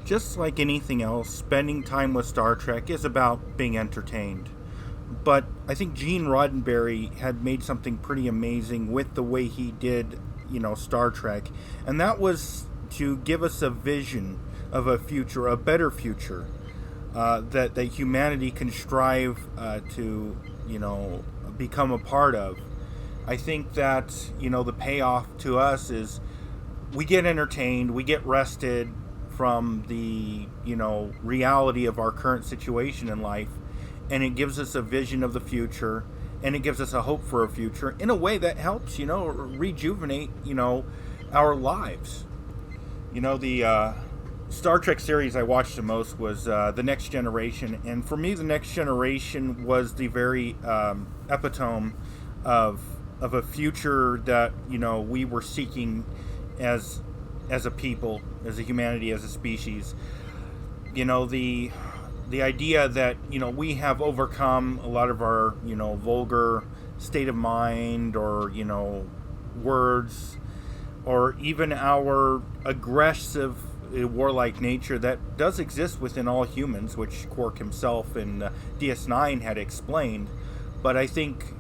just like anything else, spending time with Star Trek is about being entertained. But I think Gene Roddenberry had made something pretty amazing with the way he did, Star Trek. And that was to give us a vision of a future, a better future, that humanity can strive to, become a part of. I think that, the payoff to us is we get entertained, we get rested from the, reality of our current situation in life, and it gives us a vision of the future, and it gives us a hope for a future in a way that helps, rejuvenate, our lives. The Star Trek series I watched the most was The Next Generation, and for me, The Next Generation was the very epitome of a future that we were seeking as a people, as a humanity, as a species. The idea that we have overcome a lot of our vulgar state of mind, or words, or even our aggressive warlike nature that does exist within all humans, which Quark himself in DS9 had explained. But I think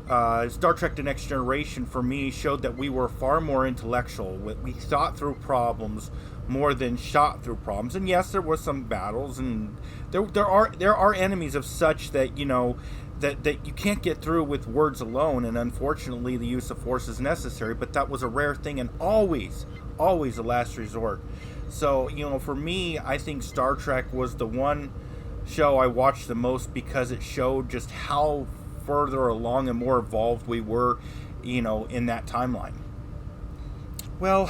Star Trek The Next Generation, for me, showed that we were far more intellectual. We thought through problems more than shot through problems. And yes, there were some battles, and there are enemies of such that that you can't get through with words alone. And unfortunately, the use of force is necessary. But that was a rare thing, and always a last resort. So for me, I think Star Trek was the one show I watched the most because it showed just how further along and more evolved we were, in that timeline. Well,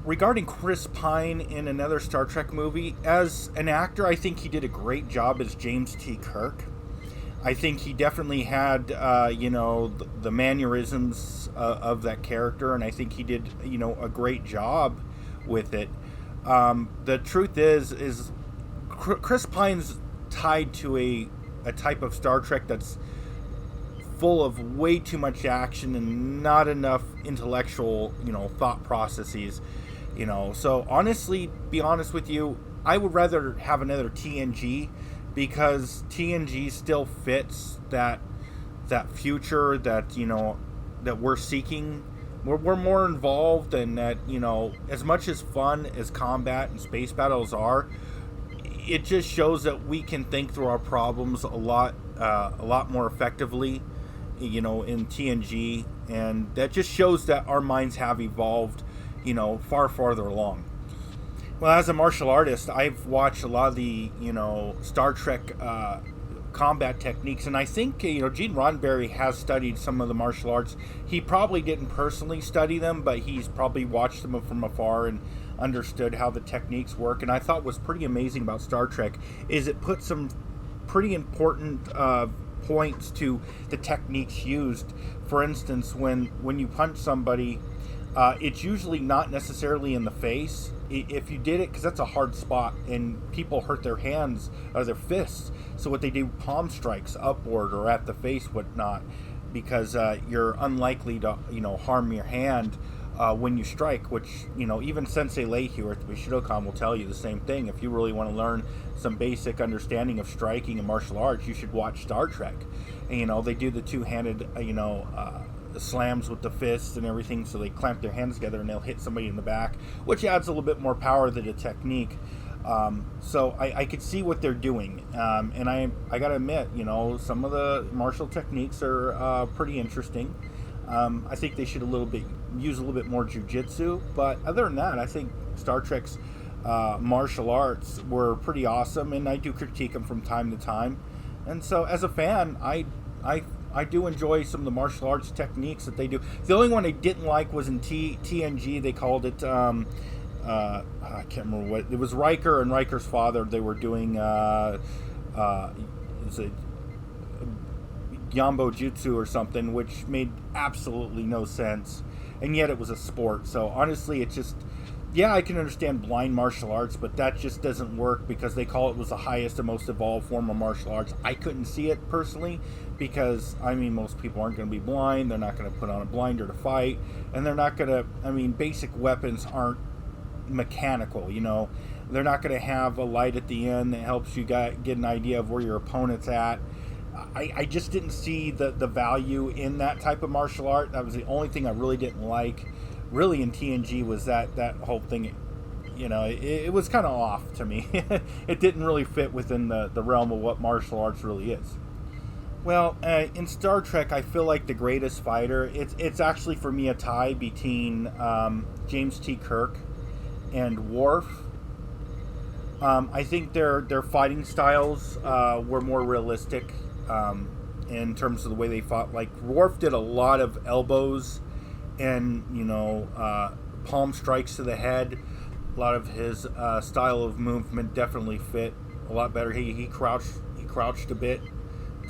regarding Chris Pine in another Star Trek movie, as an actor, I think he did a great job as James T. Kirk. I think he definitely had, the mannerisms of that character, and I think he did, a great job with it. The truth is Chris Pine's tied to a type of Star Trek that's full of way too much action and not enough intellectual, thought processes, So honestly, be honest with you, I would rather have another TNG, because TNG still fits that future that, that we're seeking. We're more involved, and that, as much as fun as combat and space battles are, it just shows that we can think through our problems a lot more effectively, in TNG, and that just shows that our minds have evolved, far farther along. Well, as a martial artist, I've watched a lot of the, Star Trek combat techniques, and I think, Gene Roddenberry has studied some of the martial arts. He probably didn't personally study them, but he's probably watched them from afar and understood how the techniques work. And I thought was pretty amazing about Star Trek is it put some pretty important points to the techniques used. For instance, when you punch somebody, it's usually not necessarily in the face. If you did it, because that's a hard spot, and people hurt their hands or their fists, so what they do, palm strikes upward or at the face, whatnot, because you're unlikely to harm your hand when you strike, which even Sensei Leahy at the Bushidokan will tell you the same thing. If you really want to learn some basic understanding of striking and martial arts, you should watch Star Trek. And they do the two-handed slams with the fists and everything, so they clamp their hands together and they'll hit somebody in the back, which adds a little bit more power to the technique. So I could see what they're doing, and I gotta admit, some of the martial techniques are pretty interesting. I think they should use a little bit more jujitsu, but other than that, I think Star Trek's martial arts were pretty awesome, and I do critique them from time to time. And so, as a fan, I do enjoy some of the martial arts techniques that they do. The only one I didn't like was in TNG. They called it, I can't remember what, it was Riker and Riker's father. They were doing, is it Yambo Jutsu or something, which made absolutely no sense. And yet it was a sport. So honestly, it's just, yeah, I can understand blind martial arts, but that just doesn't work because they call it was the highest and most evolved form of martial arts. I couldn't see it personally because, most people aren't going to be blind. They're not going to put on a blinder to fight. And they're not going to, basic weapons aren't mechanical, They're not going to have a light at the end that helps you get an idea of where your opponent's at. I just didn't see the value in that type of martial art. That was the only thing I really didn't like, really, in TNG, was that whole thing. It was kind of off to me. It didn't really fit within the realm of what martial arts really is. Well, in Star Trek, I feel like the greatest fighter, it's actually for me a tie between James T. Kirk and Worf. I think their fighting styles were more realistic in terms of the way they fought. Like, Worf did a lot of elbows and palm strikes to the head. A lot of his style of movement definitely fit a lot better. He crouched a bit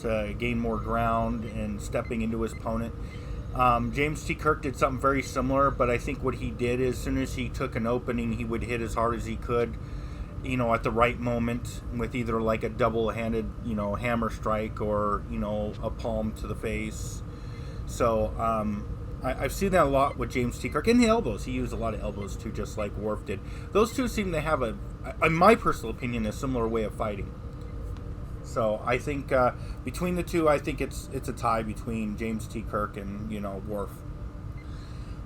to gain more ground and stepping into his opponent. James T. Kirk did something very similar, but I think what he did is, as soon as he took an opening, he would hit as hard as he could, at the right moment, with either like a double-handed, hammer strike, or, a palm to the face. So, I've seen that a lot with James T. Kirk. And the elbows. He used a lot of elbows, too, just like Worf did. Those two seem to have, in my personal opinion, a similar way of fighting. So I think between the two, I think it's a tie between James T. Kirk and Worf.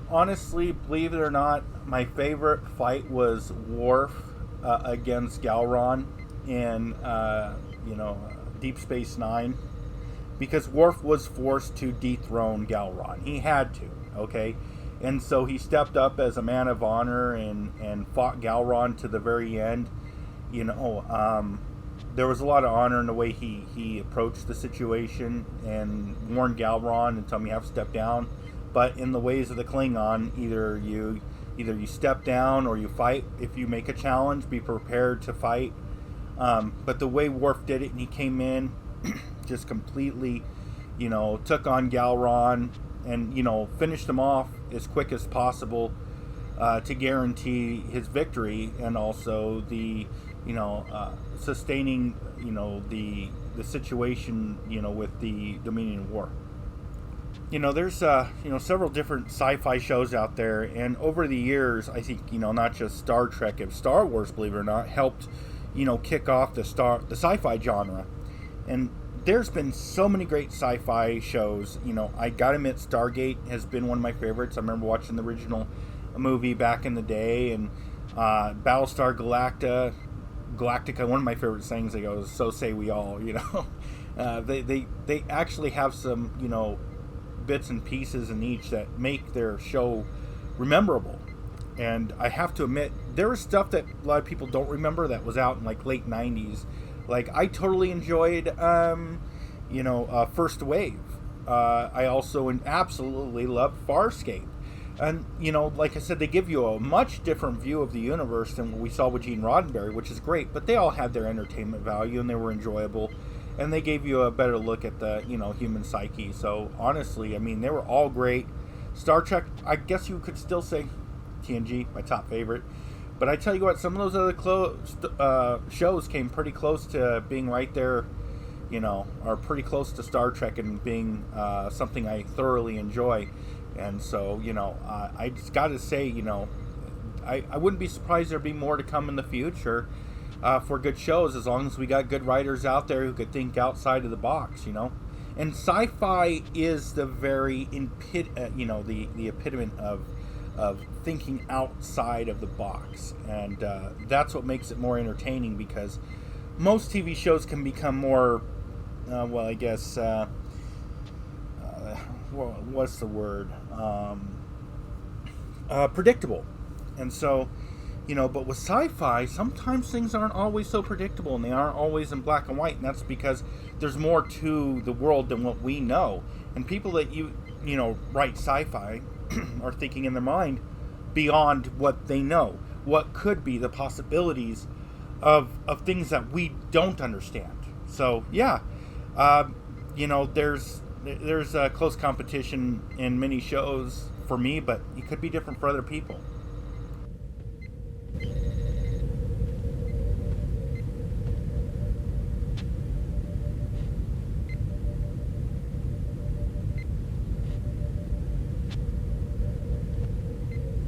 Honestly, believe it or not, my favorite fight was Worf against Gowron in Deep Space Nine, because Worf was forced to dethrone Gowron. He had to, okay, and so he stepped up as a man of honor and fought Gowron to the very end. There was a lot of honor in the way he approached the situation and warned Gowron and told him, you have to step down. But in the ways of the Klingon, either you step down or you fight. If you make a challenge, be prepared to fight. But the way Worf did it, and he came in just completely, took on Gowron and, finished him off as quick as possible to guarantee his victory, and also the sustaining, the situation, with the Dominion War. There's, several different sci-fi shows out there, and over the years, I think, not just Star Trek, and Star Wars, believe it or not, helped, kick off the sci-fi genre. And there's been so many great sci-fi shows. I gotta admit, Stargate has been one of my favorites. I remember watching the original movie back in the day, and Battlestar Galactica, one of my favorite sayings that goes, "So say we all." They actually have some bits and pieces in each that make their show rememberable. And I have to admit, there was stuff that a lot of people don't remember that was out in like late 90s. Like, I totally enjoyed First Wave. I also absolutely loved Farscape. And, like I said, they give you a much different view of the universe than what we saw with Gene Roddenberry, which is great. But they all had their entertainment value, and they were enjoyable. And they gave you a better look at the, human psyche. So, honestly, they were all great. Star Trek, I guess you could still say TNG, my top favorite. But I tell you what, some of those other shows came pretty close to being right there, are pretty close to Star Trek and being something I thoroughly enjoy. And so, I just got to say, I wouldn't be surprised there'd be more to come in the future for good shows, as long as we got good writers out there who could think outside of the box, And sci-fi is the very, the epitome of thinking outside of the box. And that's what makes it more entertaining, because most TV shows can become more, what's the word? Predictable. And so, but with sci-fi, sometimes things aren't always so predictable, and they aren't always in black and white, and that's because there's more to the world than what we know. And people that write sci-fi are thinking in their mind beyond what they know. What could be the possibilities of things that we don't understand. So, yeah, there's a close competition in many shows for me, but it could be different for other people.